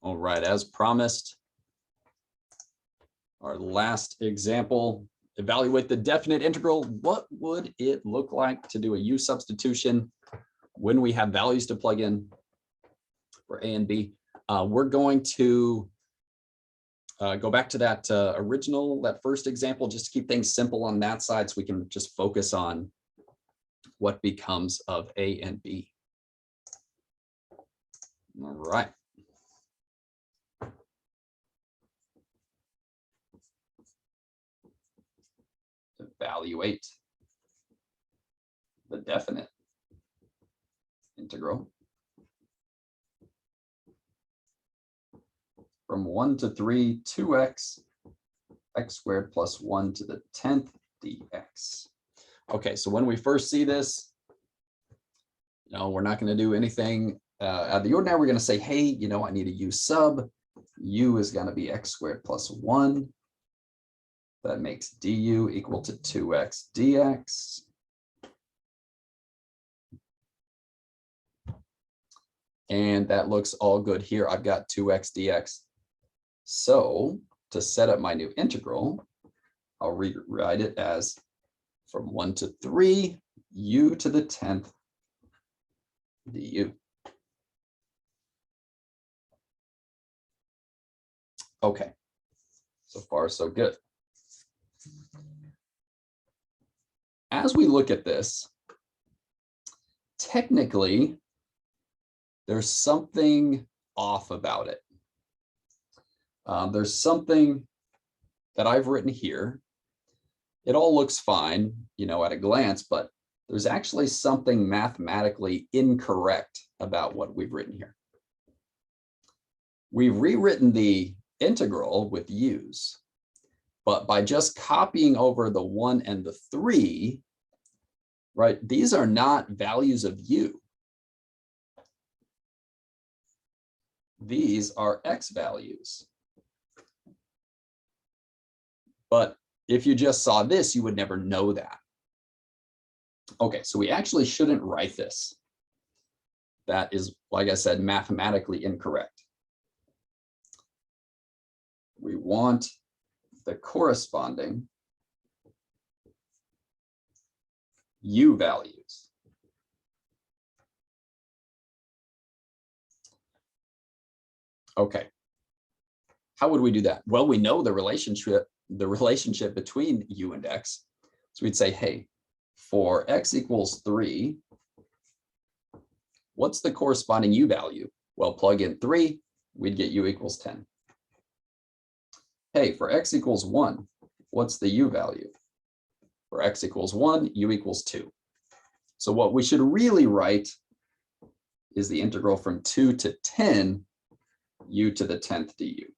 All right, as promised, our last example, evaluate the definite integral. What would it look like to do a u substitution when we have values to plug in for a and b? We're going to go back to that that first example, just to keep things simple on that side so we can just focus on what becomes of a and b. All right. Evaluate the definite integral from 1 to 3, 2x, x squared plus 1 to the 10th dx. Okay, so when we first see this, we're not going to do anything out of the ordinary. We're going to say, hey, I need a u sub. U is going to be x squared plus 1. That makes du equal to 2x dx. And that looks all good here. I've got 2x dx. So to set up my new integral, I'll rewrite it as from 1 to 3, u to the 10th du. Okay, so far so good. As we look at this, technically, there's something off about it. There's something that I've written here. It all looks fine, at a glance, but there's actually something mathematically incorrect about what we've written here. We've rewritten the integral with u's, but by just copying over the 1 and the 3, right, these are not values of u. These are x values. But if you just saw this, you would never know that. Okay, so we actually shouldn't write this. That is, like I said, mathematically incorrect. We want the corresponding u values. Okay, how would we do that? Well, we know the relationship between u and x. So we'd say, hey, for x equals 3, what's the corresponding u value? Well, plug in 3, we'd get u equals 10. Hey, for x equals 1, what's the u value? For x equals 1, u equals 2. So what we should really write is the integral from 2 to 10, u to the 10th du.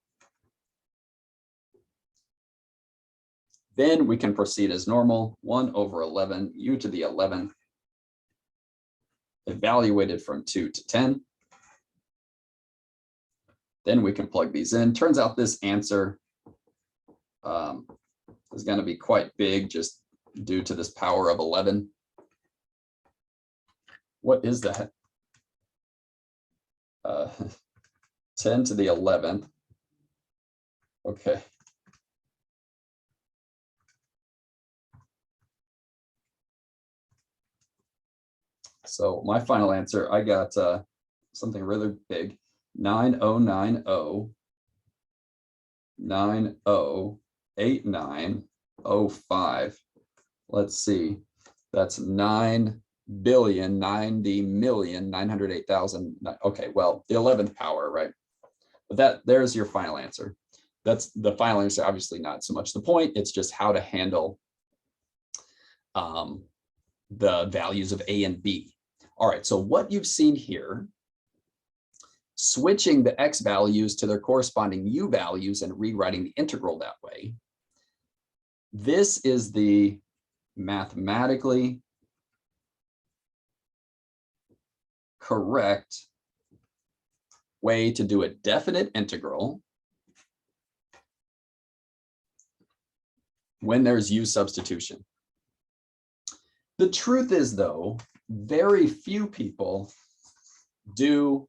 Then we can proceed as normal, 1 over 11, u to the 11th, evaluated from 2 to 10. Then we can plug these in. Turns out this answer is going to be quite big just due to this power of 11. What is that? 10 to the 11th. Okay. So my final answer, I got something really big, 9090908905. Let's see, that's 9,090,908,000. Okay, well, the 11th power, right? But there's your final answer. That's the final answer. Obviously not so much the point. It's just how to handle the values of a and b. All right, so what you've seen here, switching the x values to their corresponding u values and rewriting the integral that way, this is the mathematically correct way to do a definite integral when there's u substitution. The truth is, though, very few people do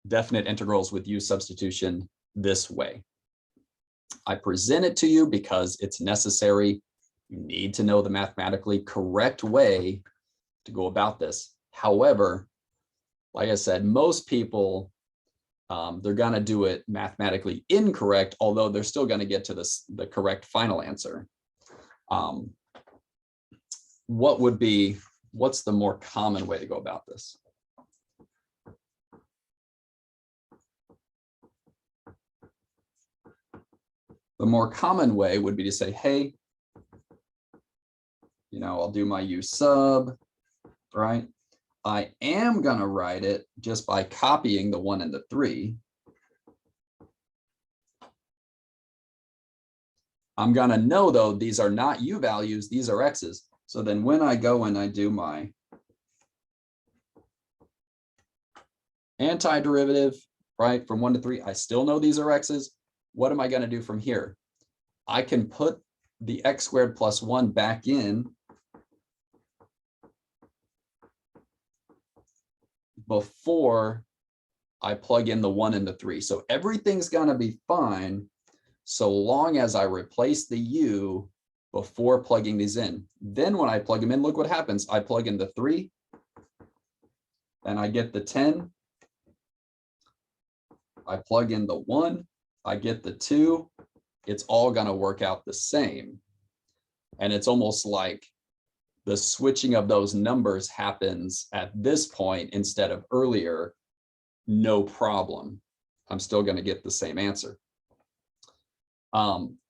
definite integrals with U substitution this way. I present it to you because it's necessary. You need to know the mathematically correct way to go about this. However, like I said, most people, they're going to do it mathematically incorrect, although they're still going to get to the correct final answer. What's the more common way to go about this? The more common way would be to say, hey, I'll do my U sub, right? I am going to write it just by copying the 1 and the 3. I'm going to know, though, these are not U values, these are X's. So then when I go and I do my antiderivative, right, from 1 to 3, I still know these are X's. What am I going to do from here? I can put the x squared plus 1 back in before I plug in the 1 and the 3. So everything's going to be fine so long as I replace the U before plugging these in. Then when I plug them in, look what happens. I plug in the 3 and I get the 10. I plug in the 1, I get the 2. It's all going to work out the same. And it's almost like the switching of those numbers happens at this point instead of earlier. No problem. I'm still going to get the same answer.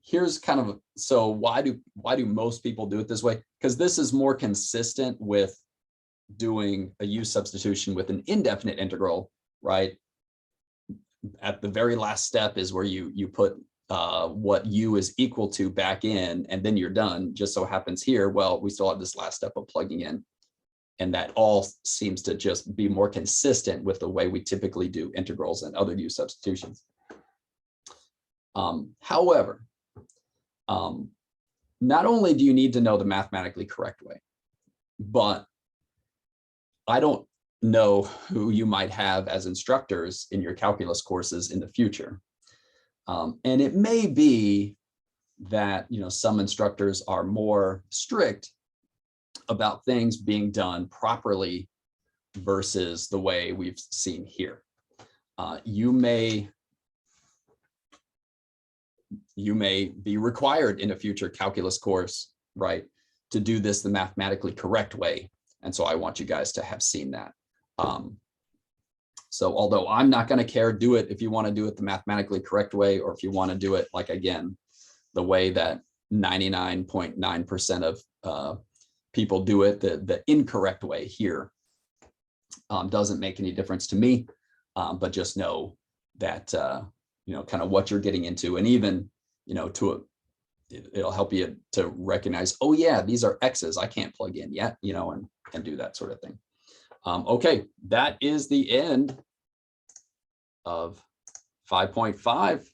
Here's kind of, so why do most people do it this way? Because this is more consistent with doing a U substitution with an indefinite integral, right? At the very last step is where you put what U is equal to back in, and then you're done. Just so happens here, well, we still have this last step of plugging in. And that all seems to just be more consistent with the way we typically do integrals and other U substitutions. However, not only do you need to know the mathematically correct way, but I don't know who you might have as instructors in your calculus courses in the future. And it may be that, some instructors are more strict about things being done properly versus the way we've seen here. You may be required in a future calculus course, right, to do this the mathematically correct way. And so I want you guys to have seen that. So although I'm not going to care, do it if you want to do it the mathematically correct way, or if you want to do it, like, again, the way that 99.9% of people do it, the incorrect way here. Doesn't make any difference to me, but just know that, kind of what you're getting into. And even, it'll help you to recognize, oh yeah, these are X's, I can't plug in yet, and do that sort of thing. Okay, that is the end of 5.5.